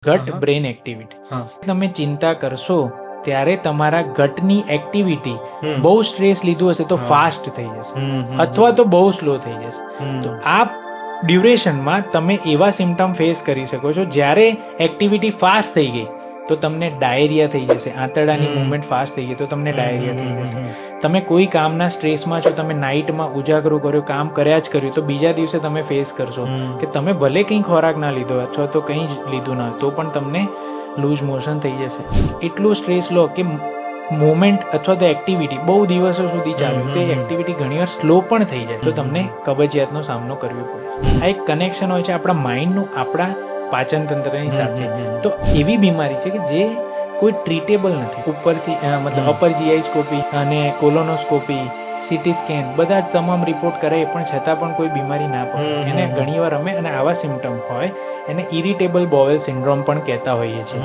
ગટ brain activity. તમે ચિંતા કરશો ત્યારે તમારા ગટની એક્ટિવિટી બહુ સ્ટ્રેસ લીધું હશે તો ફાસ્ટ થઈ જશે અથવા તો બહુ સ્લો થઈ જશે. તો આ ડ્યુરેશનમાં તમે એવા સિમ્ટમ ફેસ કરી શકો છો. જ્યારે એક્ટિવિટી ફાસ્ટ થઈ ગઈ તો તમને ડાયરિયા થઈ જશે. આંતરડાની મૂવમેન્ટ ફાસ્ટ થઈ ગઈ તો તમને ડાયરિયા થઈ જશે. તમે કોઈ કામના સ્ટ્રેસમાં છો, તમે નાઇટમાં ઉજાગરો કર્યો, કામ કર્યા જ કર્યું, તો બીજા દિવસે તમે ફેસ કરશો કે તમે ભલે કંઈ ખોરાક ના લીધો અથવા તો કંઈ જ લીધું ના તો પણ તમને લૂઝ મોશન થઈ જશે. એટલું સ્ટ્રેસ લો કે મોમેન્ટ અથવા તો એક્ટિવિટી બહુ દિવસો સુધી ચાલે, તે એક્ટિવિટી ઘણીવાર સ્લો પણ થઈ જાય તો તમને કબજિયાતનો સામનો કરવો પડે. આ એક કનેક્શન હોય છે આપણા માઇન્ડનું આપણા પાચન તંત્રની સાથે. તો એવી બીમારી છે કે જે કોઈ ટ્રીટેબલ નથી. ઉપરથી મતલબ અપર જીઆઈસ્કોપી અને કોલોનોસ્કોપી, સીટી સ્કેન બધા તમામ રિપોર્ટ કરાય પણ છતાં પણ કોઈ બીમારી ના પડે. એને ઘણીવાર અમે અને આવા સિમ્ટમ હોય એને ઇરિટેબલ બોવેલ સિન્ડ્રોમ પણ કહેતા હોઈએ છીએ.